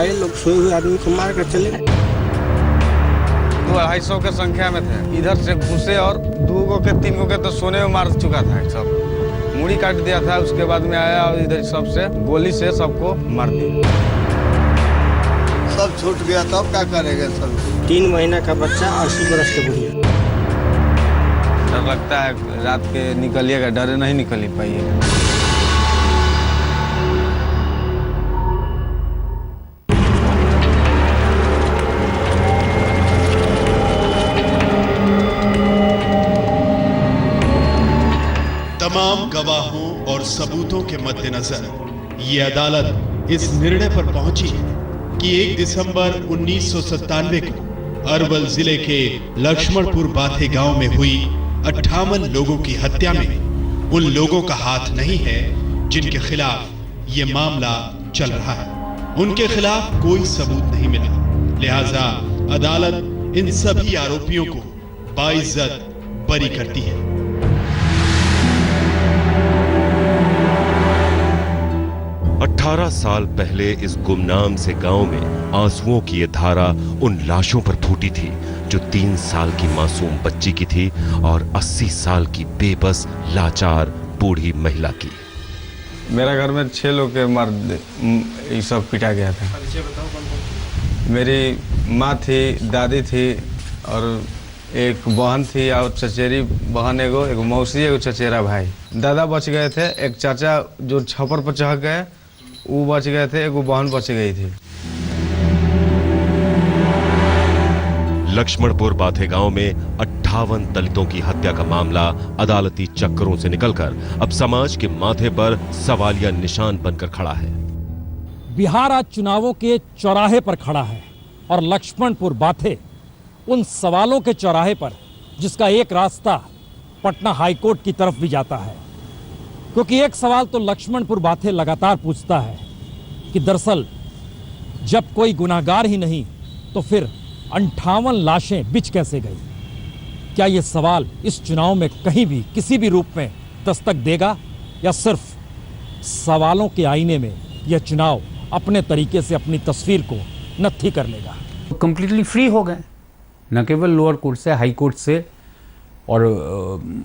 आए लोग, सोए हुए आदमी को मार कर चले। 200-250 के संख्या में थे। इधर से घुसे और 2 गो के 3 गो के तो सोने में मार चुका था। सब मुड़ी काट दिया था। उसके बाद में आया और इधर सबसे गोली से सबको मार दिया। सब छूट गया तब क्या करेंगे सब। 3 महीना का बच्चा 80 बरस के बुढ़िया। डर लगता है रात के निकलिएगा, डरे नहीं निकल पाइएगा। तमाम गवाहों और सबूतों के मद्देनजर ये अदालत इस निर्णय पर पहुंची कि 1 दिसंबर 1997 को अरवल जिले के लक्ष्मणपुर बाथे गांव में हुई 58 लोगों की हत्या में उन लोगों का हाथ नहीं है जिनके खिलाफ ये मामला चल रहा है। उनके खिलाफ कोई सबूत नहीं मिला, लिहाजा अदालत इन सभी आरोपियों को बाइज्जत बरी करती है। 18 साल पहले इस गुमनाम से गांव में आंसुओं की ये धारा उन लाशों पर फूटी थी जो 3 साल की मासूम बच्ची की थी और 80 साल की बेबस लाचार बूढ़ी महिला की। मेरा घर में 6 लोग के मार ये सब पिटा गया था। मेरी माँ थी, दादी थी और एक बहन थी और चचेरी बहन, एक मौसी, एक चचेरा भाई। दादा बच गए थे, एक चाचा जो छप्पर पर चढ़ गए वो बच गए थे, एक बहन बच गई थी। लक्ष्मणपुर बाथे गांव में 58 दलितों की हत्या का मामला अदालती चक्करों से निकलकर अब समाज के माथे पर सवालिया निशान बनकर खड़ा है। बिहार आज चुनावों के चौराहे पर खड़ा है और लक्ष्मणपुर बाथे उन सवालों के चौराहे पर जिसका एक रास्ता पटना हाईकोर्ट की तरफ भी जाता है। क्योंकि एक सवाल तो लक्ष्मणपुर बाथे लगातार पूछता है कि दरअसल जब कोई गुनाहगार ही नहीं तो फिर 58 लाशें बिछ कैसे गई। क्या यह सवाल इस चुनाव में कहीं भी किसी भी रूप में दस्तक देगा या सिर्फ सवालों के आईने में यह चुनाव अपने तरीके से अपनी तस्वीर को नत्थी कर लेगा। कंप्लीटली फ्री हो गए, न केवल लोअर कोर्ट से, हाई कोर्ट से और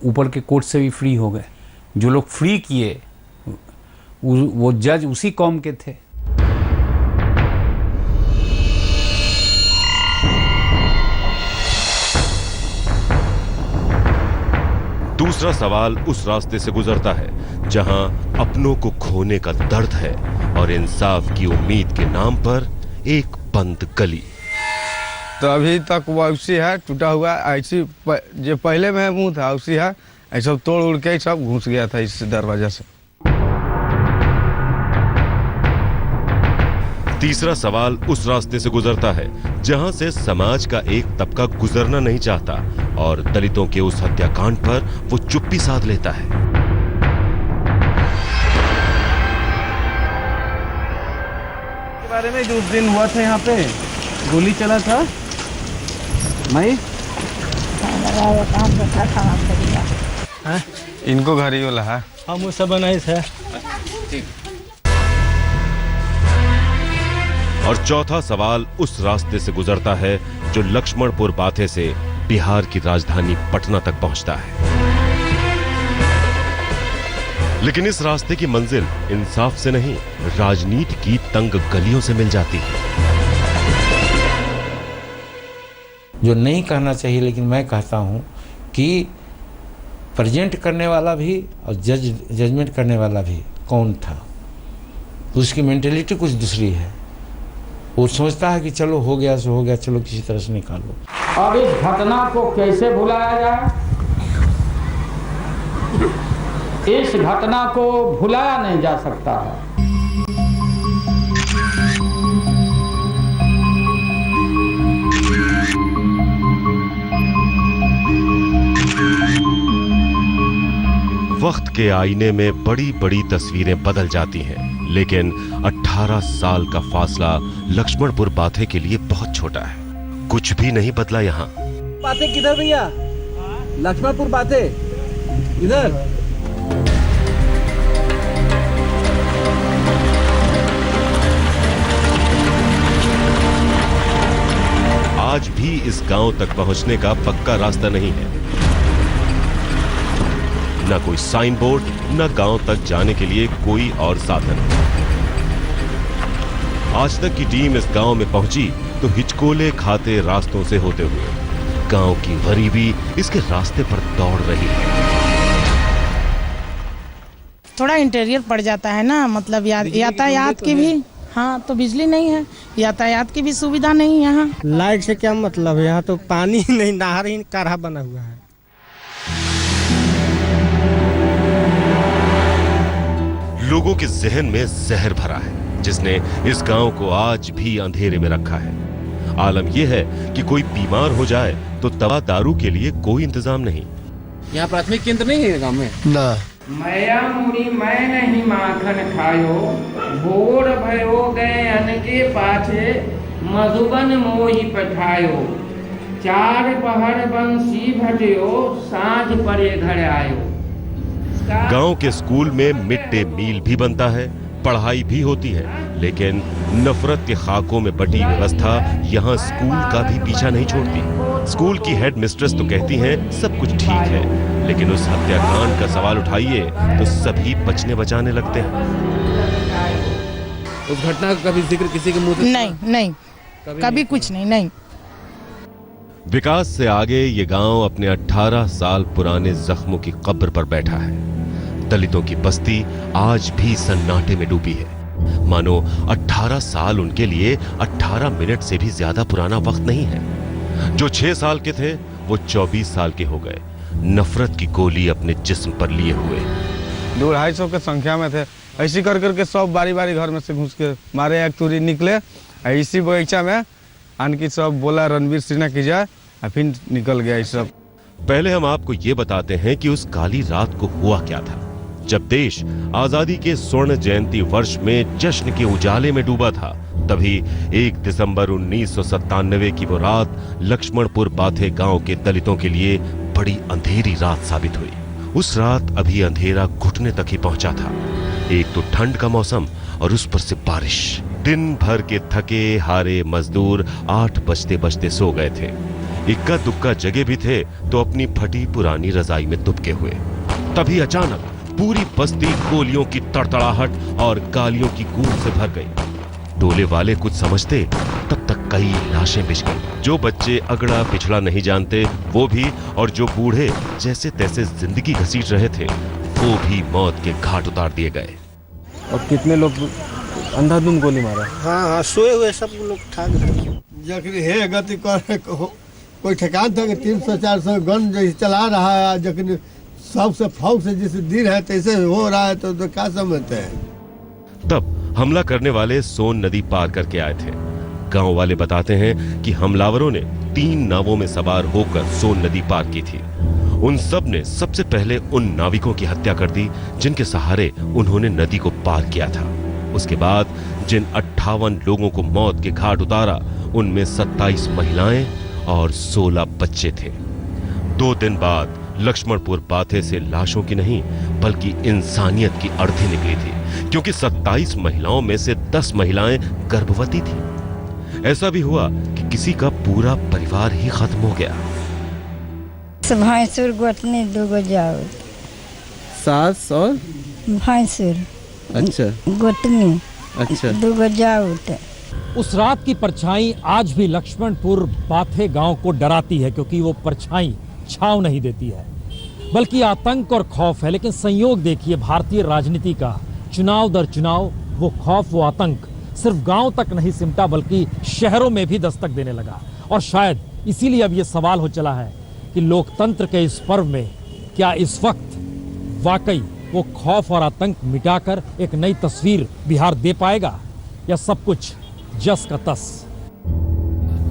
ऊपर के कोर्ट से भी फ्री हो गए। जो लोग फ्री किए वो जज उसी कौम के थे। दूसरा सवाल उस रास्ते से गुजरता है जहां अपनों को खोने का दर्द है और इंसाफ की उम्मीद के नाम पर एक बंद गली। तो अभी तक वो उसी है, टूटा हुआ ऐसी जो पहले में मुंह था उसी है, ऐसा तोड़ उड़ के सब घुस गया था इस दरवाजा से। तीसरा सवाल उस रास्ते से गुजरता है जहां से समाज का एक तबका गुजरना नहीं चाहता और दलितों के उस हत्याकांड पर वो चुप्पी साध लेता है। के बारे में जो उस दिन हुआ था, यहाँ पे गोली चला था भाई, इनको घर ही वाला है, हम वो सब बनाए थे। और चौथा सवाल उस रास्ते से गुजरता है जो लक्ष्मणपुर बाथे से बिहार की राजधानी पटना तक पहुंचता है। लेकिन इस रास्ते की मंजिल इंसाफ से नहीं, राजनीति की तंग गलियों से मिल जाती है। जो नहीं कहना चाहिए लेकिन मैं कहता हूं कि प्रेजेंट करने वाला भी और जजमेंट करने वाला भी कौन था, उसकी मेंटेलिटी कुछ दूसरी है। वो सोचता है कि चलो हो गया सो हो गया, चलो किसी तरह से निकालो। अब इस घटना को कैसे भुलाया जाए, इस घटना को भुलाया नहीं जा सकता है। वक्त के आईने में बड़ी बड़ी तस्वीरें बदल जाती हैं, लेकिन 18 साल का फासला लक्ष्मणपुर बाथे के लिए बहुत छोटा है। कुछ भी नहीं बदला यहाँ। बाथे किधर भैया? लक्ष्मणपुर बाथे इधर। इस गांव तक पहुंचने का पक्का रास्ता नहीं है। न कोई साइन बोर्ड, न गांव तक जाने के लिए कोई और साधन। आज तक की टीम इस गांव में पहुंची तो हिचकोले खाते रास्तों से होते हुए गांव की गरीबी इसके रास्ते पर दौड़ रही है। थोड़ा इंटीरियर पड़ जाता है ना, मतलब यातायात की भी, हाँ तो बिजली नहीं है, यातायात की भी सुविधा नहीं यहाँ। लाइट से क्या मतलब है, यहाँ तो पानी नहीं, नहर ही काढ़ा बना हुआ है। लोगों के जहन में जहर भरा है जिसने इस गांव को आज भी अंधेरे में रखा है। आलम यह है कि कोई बीमार हो जाए तो दवा दारू के लिए कोई इंतजाम नहीं। यहाँ प्राथमिक केंद्र नहीं है गांव में ना। मैया मुड़ी मैं नहीं माखन खायो, भोर भयो गए अन के पाछे, मधुबन मोही पठायो, चार पहर बंसी भटियो, सांझ परे घर आयो। गांव के स्कूल में मिड डे मील भी बनता है, पढ़ाई भी होती है, लेकिन नफरत के खाकों में बटी व्यवस्था यहाँ स्कूल का भी पीछा नहीं छोड़ती। स्कूल की हेड मिस्ट्रेस तो कहती हैं सब कुछ ठीक है, लेकिन उस हत्याकांड का सवाल उठाइए तो सभी बचने बचाने लगते हैं। उस घटना का कभी जिक्र किसी के मुंह से? नहीं, कभी कुछ नहीं। विकास से आगे ये गांव अपने 18 साल पुराने जख्मों की कब्र पर बैठा है। दलितों की बस्ती आज भी सन्नाटे में डूबी है, मानो 18 साल उनके लिए 18 मिनट से भी ज्यादा पुराना वक्त नहीं है। जो 6 साल के थे वो 24 साल के हो गए, नफरत की गोली अपने जिस्म पर लिए हुए। 200-250 की संख्या में थे। ऐसी कर करके सब बारी बारी घर में से घुस के मारे, एक तुरी निकले इसी बगीचा में, आनकी सब बोला रणवीर सिन्हा की जाए, फिर निकल गया। इस सब पहले हम आपको ये बताते हैं कि उस काली रात को हुआ क्या था। जब देश आजादी के स्वर्ण जयंती वर्ष में जश्न के उजाले में डूबा था, तभी 1 दिसंबर 1997 की वो रात लक्ष्मणपुर बाथे गांव के दलितों के लिए बड़ी अंधेरी रात साबित हुई। उस रात अभी अंधेरा घुटने तक ही पहुंचा था। एक तो ठंड का मौसम और उस पर से बारिश। दिन भर के थके हारे मजदूर 8 बजते बजते सो गए थे। इक्का दुक्का जगह भी थे तो अपनी फटी पुरानी रजाई में दुबके हुए। तभी अचानक पूरी बस्ती गोलियों की तड़तड़ाहट और गालियों की गूंज से भर गई। टोले वाले कुछ समझते तब तक कई लाशें बिछ गई। जो बच्चे अगड़ा पिछड़ा नहीं जानते वो भी, और जो बूढ़े जैसे तैसे जिंदगी घसीट रहे थे वो भी मौत के घाट उतार दिए गए। और कितने लोग अंधाधुंध गोली मारा? हाँ, सोए हुए सब लोग ठाक है। जखनी हे गति कर कोई ठेकान था कि 300-400 गन जैसे चला रहा है, जखनी सबसे फौज से जैसे दिन है तैसे हो रहा है, तो क्या समझते हैं। तब हमला करने वाले सोन नदी पार करके आए थे। गांव वाले बताते हैं कि हमलावरों ने 3 नावों में सवार होकर सोन नदी पार की थी। उन सब ने सबसे पहले उन नाविकों की हत्या कर दी जिनके सहारे उन्होंने नदी को पार किया था। उसके बाद जिन 58 लोगों को मौत के घाट उतारा, उनमें 27 महिलाएं और 16 बच्चे थे। 2 दिन बाद लक्ष्मणपुर बाथे से लाशों की नहीं बल्कि इंसानियत की अर्थी निकली थी, क्योंकि 27 महिलाओं में से 10 महिलाएं गर्भवती थी। ऐसा भी हुआ कि किसी का पूरा परिवार ही खत्म हो गया। भैंसुर गोतनी 2 जाओ। सास और भैंसुर। अच्छा। गोतनी। अच्छा। 2 जाओ। उस रात की परछाई आज भी लक्ष्मणपुर बाथे गांव को डराती है, क्योंकि वो परछाई छांव नहीं देती है बल्कि आतंक और खौफ है। लेकिन संयोग देखिए भारतीय राजनीति का, चुनाव दर चुनाव वो खौफ, वो आतंक सिर्फ गांव तक नहीं सिमटा बल्कि शहरों में भी दस्तक देने लगा। और शायद इसीलिए अब ये सवाल हो चला है कि लोकतंत्र के इस पर्व में क्या इस वक्त वाकई वो खौफ और आतंक मिटाकर एक नई तस्वीर बिहार दे पाएगा, या सब कुछ जस का तस।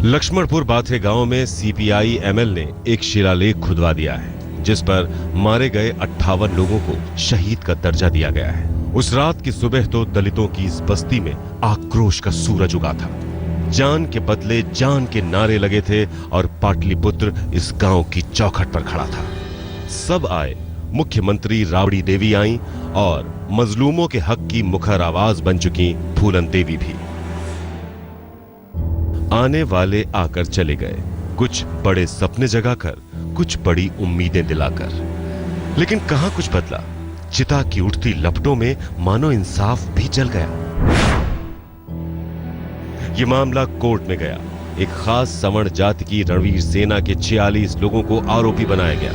लक्ष्मणपुर बाथे गांव में सीपीआई एमएल ने एक शिलालेख खुदवा दिया है जिस पर मारे गए 58 लोगों को शहीद का दर्जा दिया गया है। उस रात की सुबह तो दलितों की इस बस्ती में आक्रोश का सूरज उगा था। जान के बदले जान के नारे लगे थे और पाटलिपुत्र इस गांव की चौखट पर खड़ा था। सब आए, मुख्यमंत्री राबड़ी देवी आई और मजलूमों के हक की मुखर आवाज बन चुकी फूलन देवी भी। आने वाले आकर चले गए, कुछ बड़े सपने जगाकर, कुछ बड़ी उम्मीदें दिलाकर। लेकिन कहां कुछ बदला। चिता की उठती लपटों में मानो इंसाफ भी जल गया। यह मामला कोर्ट में गया। एक खास सवर्ण जाति की रणवीर सेना के 46 लोगों को आरोपी बनाया गया।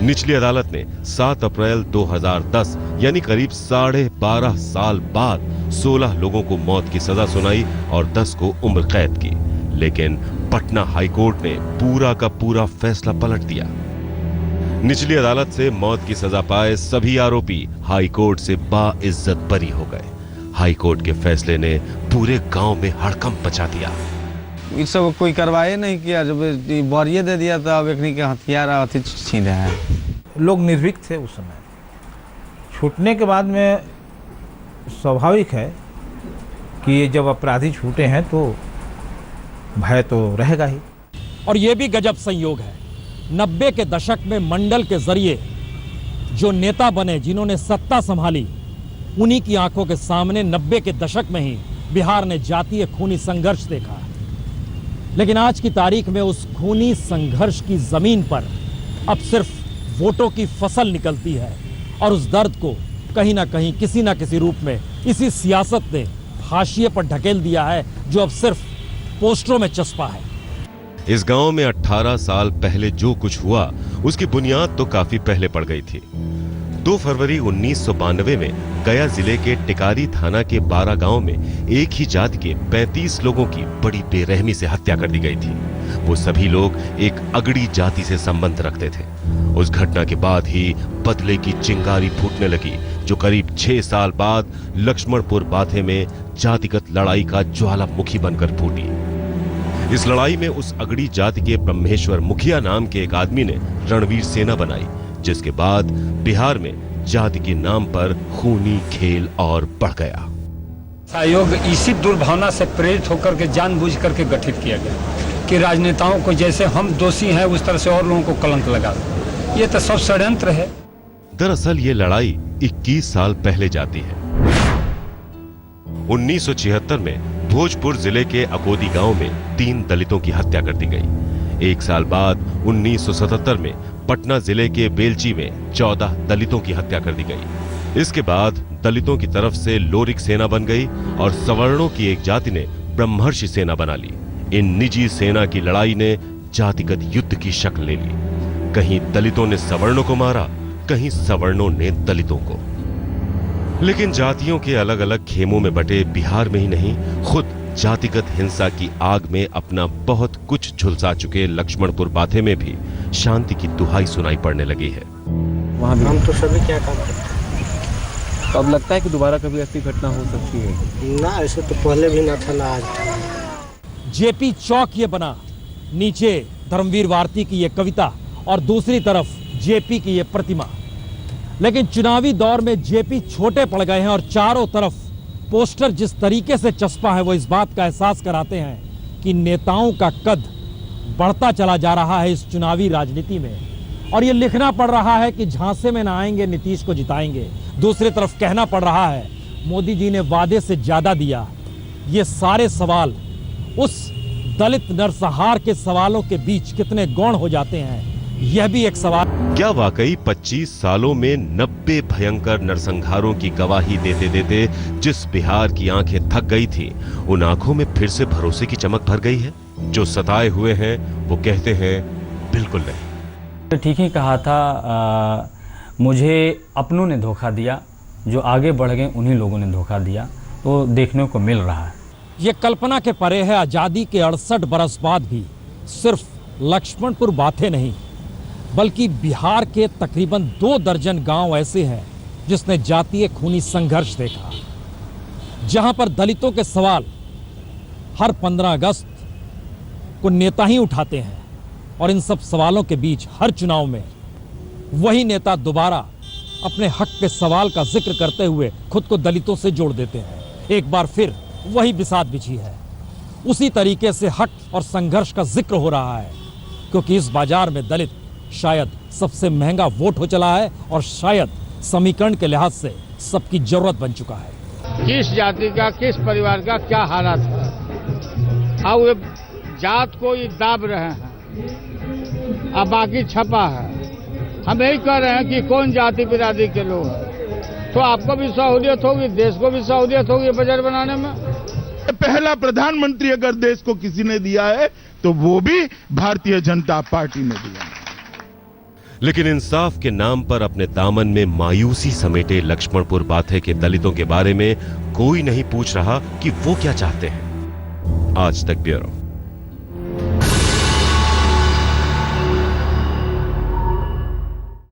निचली अदालत ने 7 अप्रैल 2010 यानी करीब 12.5 साल बाद 16 लोगों को मौत की सजा सुनाई और 10 को उम्र कैद की। लेकिन पटना हाईकोर्ट ने पूरा का पूरा फैसला पलट दिया। निचली अदालत से मौत की सजा पाए सभी आरोपी हाईकोर्ट से बाइज्जत बरी हो गए। हाईकोर्ट के फैसले ने पूरे गांव में हड़कंप मचा दिया। इस सब कोई करवाए नहीं किया, जब बरिए दे दिया था। अब एक के हथियार अथी छीन रहे हैं। लोग निर्भीक थे उस समय। छूटने के बाद में स्वाभाविक है कि जब अपराधी छूटे हैं तो भय तो रहेगा ही। और ये भी गजब संयोग है, 90 के दशक में मंडल के जरिए जो नेता बने, जिन्होंने सत्ता संभाली, उन्हीं की आंखों के सामने 90 के दशक में ही बिहार ने जातीय खूनी संघर्ष देखा। लेकिन आज की तारीख में उस खूनी संघर्ष की जमीन पर अब सिर्फ वोटों की फसल निकलती है और उस दर्द को कहीं ना कहीं किसी ना किसी रूप में इसी सियासत ने हाशिए पर ढकेल दिया है, जो अब सिर्फ पोस्टरों में चस्पा है। इस गांव में 18 साल पहले जो कुछ हुआ उसकी बुनियाद तो काफी पहले पड़ गई थी। 2 फरवरी 1992 में गया जिले के टिकारी थाना के 12 गांव में एक ही जाति के 35 लोगों की बड़ी बेरहमी से हत्या कर दी गई थी। वो सभी लोग एक अगड़ी जाति से संबंध रखते थे। उस घटना के बाद ही बदले की चिंगारी फूटने लगी, जो करीब 6 साल बाद लक्ष्मणपुर बाथे में जातिगत लड़ाई का ज्वालामुखी बनकर फूटी। इस लड़ाई में उस अगड़ी जाति के ब्रह्मेश्वर मुखिया नाम के एक आदमी ने रणवीर सेना बनाई, जिसके बाद बिहार में जाति के नाम पर खूनी खेल और बढ़ गया। आयोग इसी दुर्भावना से प्रेरित होकर के जानबूझ करके गठित किया गया कि राजनेताओं को जैसे हम दोषी हैं उस तरह से और लोगों को कलंक लगा दो। ये तो सब षड्यंत्र है। दरअसल ये लड़ाई 21 साल पहले जाती है। 1976 में भोजपुर जिले के अकोदी गांव में 3 दलितों की हत्या कर दी गई। 1 साल बाद 1977 में पटना जिले के बेलची में 14 दलितों की हत्या कर दी गई। इसके बाद दलितों की तरफ से लोरिक सेना बन गई और सवर्णों की एक जाति ने ब्रह्मर्षि सेना बना ली। इन निजी सेना की लड़ाई ने जातिगत युद्ध की शक्ल ले ली। कहीं दलितों ने सवर्णों को मारा, कहीं सवर्णों ने दलितों को। लेकिन जातियों के अलग अलग खेमों में बटे बिहार में ही नहीं, खुद जातिगत हिंसा की आग में अपना बहुत कुछ झुलसा चुके लक्ष्मणपुर बाथे में भी शांति की दुहाई सुनाई पड़ने लगी है। वहाँ भी हम तो सभी क्या काम करते हैं। तो अब लगता है कि दोबारा कभी ऐसी घटना हो सकती है? ना, ऐसे तो पहले भी ना था ना आज। जेपी चौक ये बना, नीचे धर्मवीर भारती की ये कविता और दूसरी तरफ जेपी की ये प्रतिमा। लेकिन चुनावी दौर में जेपी छोटे पड़ गए हैं और चारों तरफ पोस्टर जिस तरीके से चस्पा है वो इस बात का एहसास कराते हैं कि नेताओं का कद बढ़ता चला जा रहा है इस चुनावी राजनीति में। और ये लिखना पड़ रहा है कि झांसे में ना आएंगे, नीतीश को जिताएंगे। दूसरी तरफ कहना पड़ रहा है मोदी जी ने वादे से ज्यादा दिया। ये सारे सवाल उस दलित नरसंहार के सवालों के बीच कितने गौण हो जाते हैं, यह भी एक सवाल। क्या वाकई 25 सालों में 90 भयंकर नरसंहारों की गवाही देते देते जिस बिहार की आंखें थक गई थी, उन आंखों में फिर से भरोसे की चमक भर गई है? जो सताए हुए हैं वो कहते हैं बिल्कुल नहीं। ठीक ही कहा था। मुझे अपनों ने धोखा दिया, जो आगे बढ़ गए उन्हीं लोगों ने धोखा दिया, तो देखने को मिल रहा है। ये कल्पना के परे है। आजादी के 68 बरस बाद भी सिर्फ लक्ष्मणपुर बाथे नहीं, बल्कि बिहार के तकरीबन 2 दर्जन गांव ऐसे हैं जिसने जातीय खूनी संघर्ष देखा, जहां पर दलितों के सवाल हर 15 अगस्त को नेता ही उठाते हैं। और इन सब सवालों के बीच हर चुनाव में वही नेता दोबारा अपने हक के सवाल का जिक्र करते हुए खुद को दलितों से जोड़ देते हैं। एक बार फिर वही बिसात बिछी है। उसी तरीके से हक और संघर्ष का जिक्र हो रहा है, क्योंकि इस बाजार में दलित शायद सबसे महंगा वोट हो चला है और शायद समीकरण के लिहाज से सबकी जरूरत बन चुका है। किस जाति का, किस परिवार का क्या हालत है, और वे जात को ये दाब रहे हैं, अब बाकी छपा है। हम यही कह रहे हैं कि कौन जाति बिरादरी के लोग हैं, तो आपको भी सहूलियत होगी, देश को भी सहूलियत होगी बजट बनाने में। पहला प्रधानमंत्री अगर देश को किसी ने दिया है तो वो भी भारतीय जनता पार्टी ने दिया। लेकिन इंसाफ के नाम पर अपने दामन में मायूसी समेटे लक्ष्मणपुर बाथे के दलितों के बारे में कोई नहीं पूछ रहा कि वो क्या चाहते हैं। आज तक ब्यूरो।